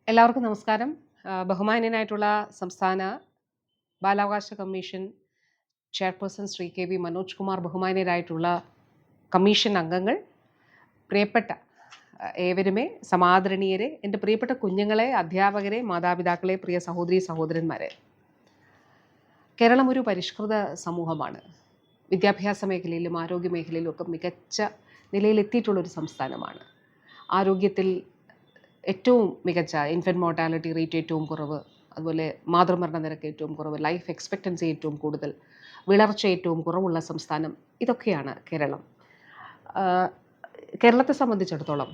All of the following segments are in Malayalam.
എല്ലാവർക്കും നമസ്കാരം. ബഹുമാന്യനായിട്ടുള്ള സംസ്ഥാന ബാലാവകാശ commission chairperson Shri K V. Manoj Kumar, ബഹുമാന്യരായിട്ടുള്ള കമ്മീഷൻ അംഗങ്ങൾ, പ്രിയപ്പെട്ട ഏവരുമേ, സമാദരണീയരെ, എൻ്റെ പ്രിയപ്പെട്ട കുഞ്ഞുങ്ങളെ, അധ്യാപകരെ, മാതാപിതാക്കളെ, പ്രിയ സഹോദരീ സഹോദരന്മാരെ, കേരളം ഒരു പരിഷ്കൃത സമൂഹമാണ്. വിദ്യാഭ്യാസ മേഖലയിലും ആരോഗ്യ മേഖലയിലും ഒക്കെ മികച്ച നിലയിലെത്തിയിട്ടുള്ളൊരു സംസ്ഥാനമാണ്. ആരോഗ്യത്തിൽ ഏറ്റവും മികച്ച ഇൻഫൻറ്റ് മോർട്ടാലിറ്റി റേറ്റ് ഏറ്റവും കുറവ്, അതുപോലെ മാതൃമരണ നിരക്ക് ഏറ്റവും കുറവ്, ലൈഫ് എക്സ്പെക്റ്റൻസി ഏറ്റവും കൂടുതൽ, വിളർച്ച ഏറ്റവും കുറവുള്ള സംസ്ഥാനം, ഇതൊക്കെയാണ് കേരളം. കേരളത്തെ സംബന്ധിച്ചിടത്തോളം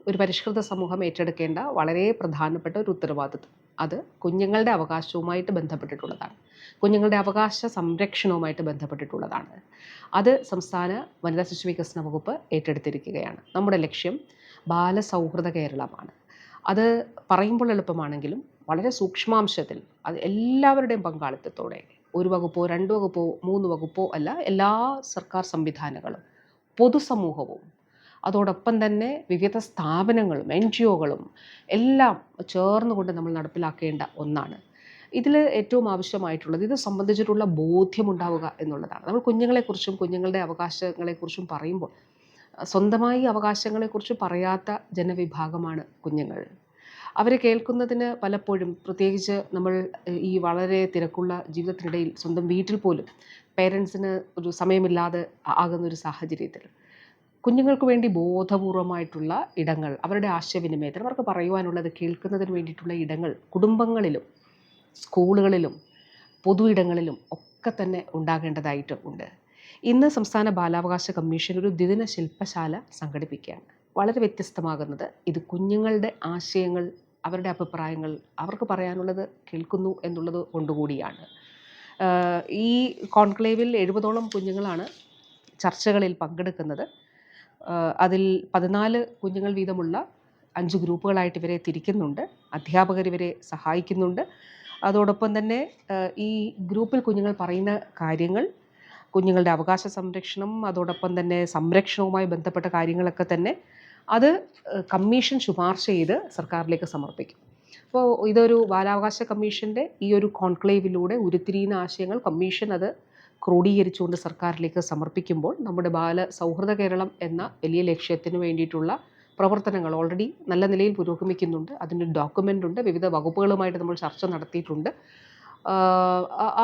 ഒരു പരിഷ്കൃത സമൂഹം ഏറ്റെടുക്കേണ്ട വളരെ പ്രധാനപ്പെട്ട ഒരു ഉത്തരവാദിത്വം, അത് കുഞ്ഞുങ്ങളുടെ അവകാശവുമായിട്ട് ബന്ധപ്പെട്ടിട്ടുള്ളതാണ്. കുഞ്ഞുങ്ങളുടെ അവകാശ സംരക്ഷണവുമായിട്ട് ബന്ധപ്പെട്ടിട്ടുള്ളതാണ്. അത് സംസ്ഥാന വനിതാ ശിശു വികസന വകുപ്പ് ഏറ്റെടുത്തിരിക്കുകയാണ്. നമ്മുടെ ലക്ഷ്യം ബാലസൗഹൃദ കേരളമാണ്. അത് പറയുമ്പോൾ എളുപ്പമാണെങ്കിലും വളരെ സൂക്ഷ്മാംശത്തിൽ അത് എല്ലാവരുടെയും പങ്കാളിത്തത്തോടെ, ഒരു വകുപ്പോ 2 വകുപ്പോ 3 വകുപ്പോ അല്ല, എല്ലാ സർക്കാർ സംവിധാനങ്ങളും പൊതുസമൂഹവും അതോടൊപ്പം തന്നെ വിവിധ സ്ഥാപനങ്ങളും NGOകളും എല്ലാം ചേർന്നുകൊണ്ട് നമ്മൾ നടപ്പിലാക്കേണ്ട ഒന്നാണ്. ഇതിൽ ഏറ്റവും ആവശ്യമായിട്ടുള്ളത് ഇത് സംബന്ധിച്ചിട്ടുള്ള ബോധ്യമുണ്ടാവുക എന്നുള്ളതാണ്. നമ്മൾ കുഞ്ഞുങ്ങളെക്കുറിച്ചും കുഞ്ഞുങ്ങളുടെ അവകാശങ്ങളെക്കുറിച്ചും പറയുമ്പോൾ സ്വന്തമായി അവകാശങ്ങളെക്കുറിച്ച് പറയാത്ത ജനവിഭാഗമാണ് കുഞ്ഞുങ്ങൾ. അവർ കേൾക്കുന്നതിന് പലപ്പോഴും, പ്രത്യേകിച്ച് നമ്മൾ ഈ വളരെ തിരക്കുള്ള ജീവിതത്തിനിടയിൽ സ്വന്തം വീട്ടിൽ പോലും പേരൻസിന് ഒരു സമയമില്ലാതെ ആകുന്നൊരു സാഹചര്യത്തിൽ കുഞ്ഞുങ്ങൾക്ക് വേണ്ടി ബോധപൂർവമായിട്ടുള്ള ഇടങ്ങൾ, അവരുടെ ആശയവിനിമയത്തിന്, അവർക്ക് പറയുവാനുള്ളത് കേൾക്കുന്നതിന് വേണ്ടിയിട്ടുള്ള ഇടങ്ങൾ കുടുംബങ്ങളിലും സ്കൂളുകളിലും പൊതു ഇടങ്ങളിലും ഒക്കെ തന്നെ ഉണ്ടാകേണ്ടതായിട്ട് ഉണ്ട്. ഇന്ന് സംസ്ഥാന ബാലാവകാശ കമ്മീഷൻ ഒരു ദ്വിദിന ശില്പശാല സംഘടിപ്പിക്കുകയാണ്. വളരെ വ്യത്യസ്തമാകുന്നത് ഇത് കുഞ്ഞുങ്ങളുടെ ആശയങ്ങൾ, അവരുടെ അഭിപ്രായങ്ങൾ, അവർക്ക് പറയാനുള്ളത് കേൾക്കുന്നു എന്നുള്ളത് കൊണ്ടുകൂടിയാണ്. ഈ കോൺക്ലേവിൽ 70ഓളം കുഞ്ഞുങ്ങളാണ് ചർച്ചകളിൽ പങ്കെടുക്കുന്നത്. അതിൽ 14 കുഞ്ഞുങ്ങൾ വീതമുള്ള 5 ഗ്രൂപ്പുകളായിട്ട് ഇവരെ തിരിക്കുന്നുണ്ട്. അധ്യാപകർ ഇവരെ സഹായിക്കുന്നുണ്ട്. അതോടൊപ്പം തന്നെ ഈ ഗ്രൂപ്പിൽ കുഞ്ഞുങ്ങൾ പറയുന്ന കാര്യങ്ങൾ, കുഞ്ഞുങ്ങളുടെ അവകാശ സംരക്ഷണം, അതോടൊപ്പം തന്നെ സംരക്ഷണവുമായി ബന്ധപ്പെട്ട കാര്യങ്ങളൊക്കെ തന്നെ അത് കമ്മീഷൻ ശുപാർശ ചെയ്ത് സർക്കാരിലേക്ക് സമർപ്പിക്കും. അപ്പോൾ ഇതൊരു ബാലാവകാശ കമ്മീഷൻ്റെ ഈ ഒരു കോൺക്ലേവിലൂടെ ഉരുത്തിരിയുന്ന ആശയങ്ങൾ കമ്മീഷൻ അത് ക്രോഡീകരിച്ചുകൊണ്ട് സർക്കാരിലേക്ക് സമർപ്പിക്കുമ്പോൾ നമ്മുടെ ബാല സൗഹൃദ കേരളം എന്ന വലിയ ലക്ഷ്യത്തിന് വേണ്ടിയിട്ടുള്ള പ്രവർത്തനങ്ങൾ ഓൾറെഡി നല്ല നിലയിൽ പുരോഗമിക്കുന്നുണ്ട്. അതിൻ്റെ ഡോക്യുമെൻ്റ് ഉണ്ട്. വിവിധ വകുപ്പുകളുമായിട്ട് നമ്മൾ ചർച്ച നടത്തിയിട്ടുണ്ട്.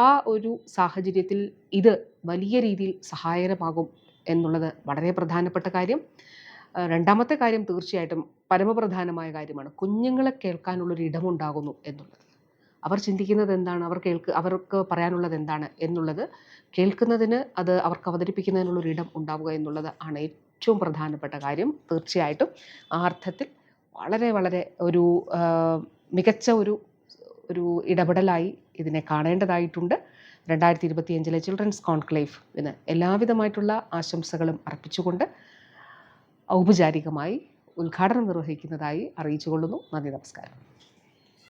ആ ഒരു സാഹചര്യത്തിൽ ഇത് വലിയ രീതിയിൽ സഹായകരമാകും എന്നുള്ളത് വളരെ പ്രധാനപ്പെട്ട കാര്യം. രണ്ടാമത്തെ കാര്യം തീർച്ചയായിട്ടും പരമപ്രധാനമായ കാര്യമാണ്. കുഞ്ഞുങ്ങളെ കേൾക്കാനുള്ളൊരു ഇടമുണ്ടാകുന്നു എന്നുള്ളത്. അവർ ചിന്തിക്കുന്നത് എന്താണ്, അവർക്ക് പറയാനുള്ളത് എന്താണ് എന്നുള്ളത് കേൾക്കുന്നതിന്, അത് അവർക്ക് അവതരിപ്പിക്കുന്നതിനുള്ളൊരു ഇടം ഉണ്ടാവുക എന്നുള്ളത് ആണ് ഏറ്റവും പ്രധാനപ്പെട്ട കാര്യം. തീർച്ചയായിട്ടും ആ അർത്ഥത്തിൽ വളരെ വളരെ ഒരു മികച്ച ഒരു ഇടപെടലായി ഇതിനെ കാണേണ്ടതായിട്ടുണ്ട്. 2025 ചിൽഡ്രൻസ് കോൺക്ലേവിന് എല്ലാവിധമായിട്ടുള്ള ആശംസകളും അർപ്പിച്ചുകൊണ്ട് ഔപചാരികമായി ഉദ്ഘാടനം നിർവഹിക്കുന്നതായി അറിയിച്ചുകൊള്ളുന്നു. നന്ദി, നമസ്കാരം.